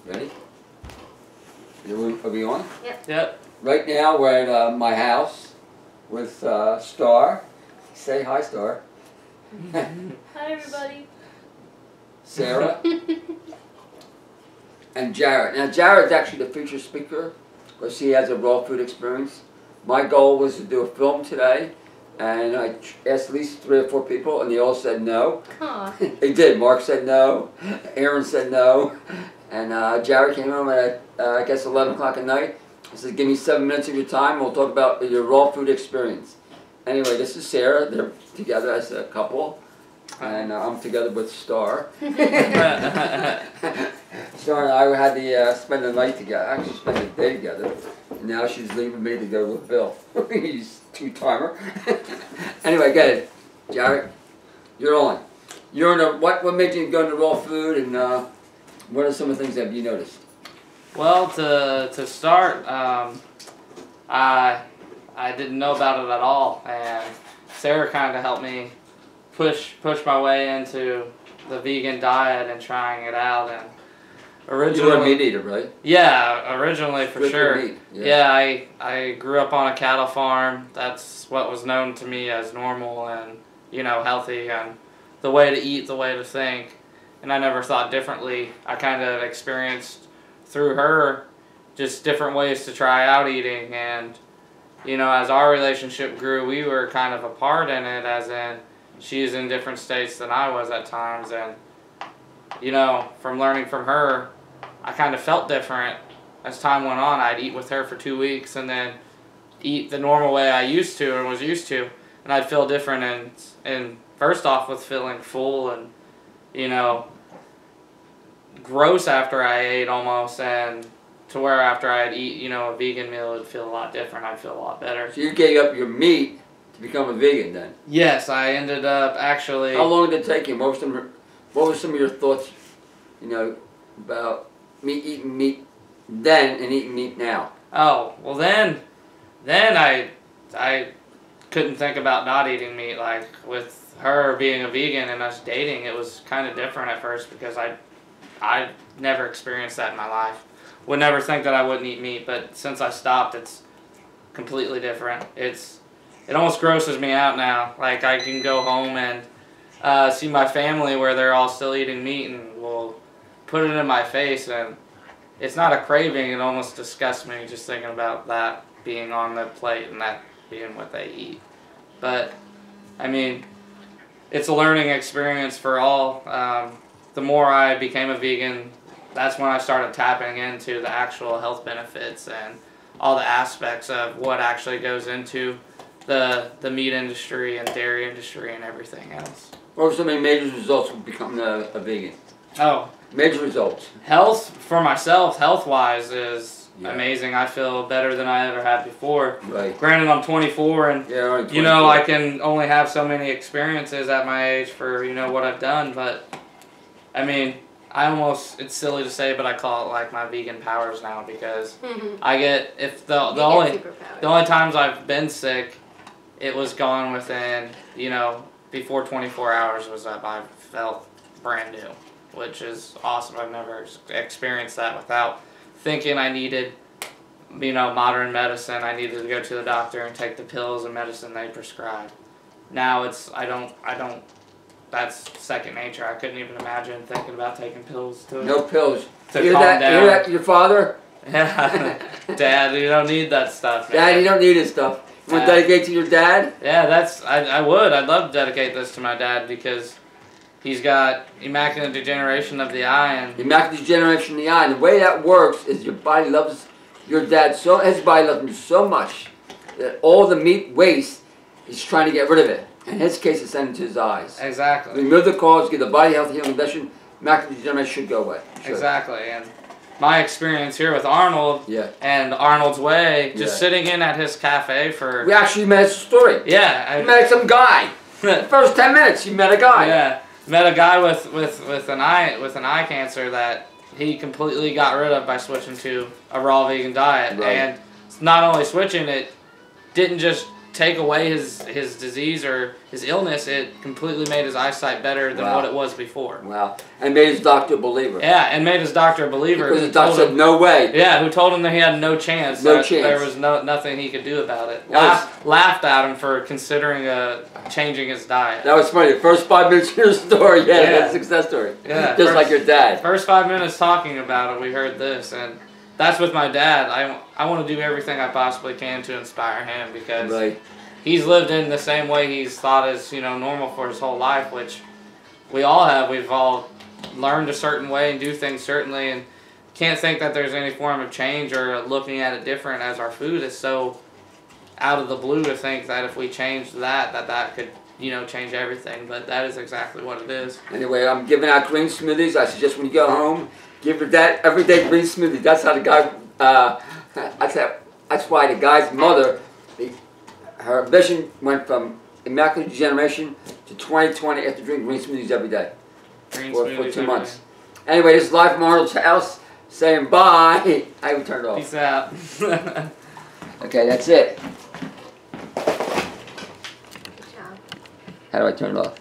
Ready? Are we on? Yep. Yep. Right now we're at my house with Star. Say hi, Star. Hi, everybody. Sarah. And Jared. Now Jared's actually the featured speaker because he has a raw food experience. My goal was to do a film today, and I asked at least 3 or 4 people, and they all said no. Huh. They did. Mark said no. Aaron said no. And Jared came home at, I guess, 11 o'clock at night. He said, give me 7 minutes of your time. We'll talk about your raw food experience. Anyway, this is Sarah. They're together as a couple. And I'm together with Star. Star and I had to spend the night together. Actually, spend the day together. And now she's leaving me to go with Bill. He's two-timer. Anyway, get it. Jared, you're on. You're in a, what made you go into raw food, and what are some of the things that you noticed? Well, to start, I didn't know about it at all, and Sarah kind of helped me push my way into the vegan diet and trying it out. And originally, you were a meat eater, right? Yeah, originally for sure. Meat. Yeah, I grew up on a cattle farm. That's what was known to me as normal and, you know, healthy and the way to eat, the way to think. And I never thought differently. I kind of experienced through her just different ways to try out eating. And, you know, as our relationship grew, we were kind of apart in it, as in she's in different states than I was at times. And, you know, from learning from her, I kind of felt different. As time went on, I'd eat with her for 2 weeks and then eat the normal way I used to and was used to. And I'd feel different, and first off with feeling full and, you know, gross after I ate almost, and to where after I'd eat, you know, a vegan meal, it'd feel a lot different. I'd feel a lot better. So you gave up your meat to become a vegan then? Yes, I ended up actually... How long did it take you? What were some of your thoughts, you know, about eating meat then and eating meat now? Oh, well then I couldn't think about not eating meat. Like, with her being a vegan and us dating, it was kind of different at first because I never experienced that in my life. Would never think that I wouldn't eat meat, but since I stopped, it's completely different. It almost grosses me out now. Like, I can go home and see my family where they're all still eating meat and will put it in my face, and it's not a craving. It almost disgusts me just thinking about that being on the plate and that being what they eat. But, I mean, it's a learning experience for all. The more I became a vegan, that's when I started tapping into the actual health benefits and all the aspects of what actually goes into the meat industry and dairy industry and everything else. What were some of the major results of becoming a vegan? Oh. Major results. Health, for myself, health-wise, is amazing. I feel better than I ever had before. Right. Granted, I'm 24, and, yeah, only 24. You know, I can only have so many experiences at my age for, you know, what I've done, but, I mean, it's silly to say, but I call it like my vegan powers now, because I get, if the only times I've been sick, it was gone within, you know, before 24 hours was up. I felt brand new, which is awesome. I've never experienced that without thinking I needed, you know, modern medicine. I needed to go to the doctor and take the pills and medicine they prescribe. Now I don't, that's second nature. I couldn't even imagine thinking about taking pills to no pills. To calm down. Hear that, your father? Yeah. Dad, you don't need that stuff. Man. Dad, you don't need this stuff. You want to dedicate to your dad? Yeah, I would. I'd love to dedicate this to my dad because he's got immaculate degeneration of the eye. And immaculate degeneration of the eye. And the way that works is your body loves your dad so, his body loves him so much that all the meat waste is trying to get rid of it. In his case, it's sent into his eyes. Exactly. Remove the cause, give the body healthy healing condition, macular degeneration should go away. Exactly. And my experience here with Arnold and Arnold's Way, just sitting in at his cafe for... We actually met his story. Yeah. You met some guy. The first 10 minutes, you met a guy. Yeah. Met a guy with an eye cancer that he completely got rid of by switching to a raw vegan diet. Right. And not only switching, it didn't just take away his disease or his illness, it completely made his eyesight better than what it was before. Wow. And made his doctor a believer. Yeah, and made his doctor a believer. Because his doctor said, no way. Yeah, who told him that he had no chance. No that chance. There was nothing he could do about it. Nice. Laughed at him for considering changing his diet. That was funny. The first 5 minutes of your story, yeah, that's a success story. Yeah. Just like your dad. First 5 minutes talking about it, we heard this, and that's with my dad. I want to do everything I possibly can to inspire him because he's lived in the same way he's thought is normal for his whole life, which we all have. We've all learned a certain way and do things certainly, and can't think that there's any form of change or looking at it different, as our food is so out of the blue to think that if we change that could change everything. But that is exactly what it is. Anyway, I'm giving out green smoothies. I suggest when you go home, give your dad everyday green smoothie. That's how the guy. That's why the guy's mother, her vision went from immaculate degeneration to 20/20 after drinking green smoothies every day for 2 months. Anyway, this is live from Arnold's house, saying bye. I haven't turned it off. Peace out. Okay, that's it. How do I turn it off?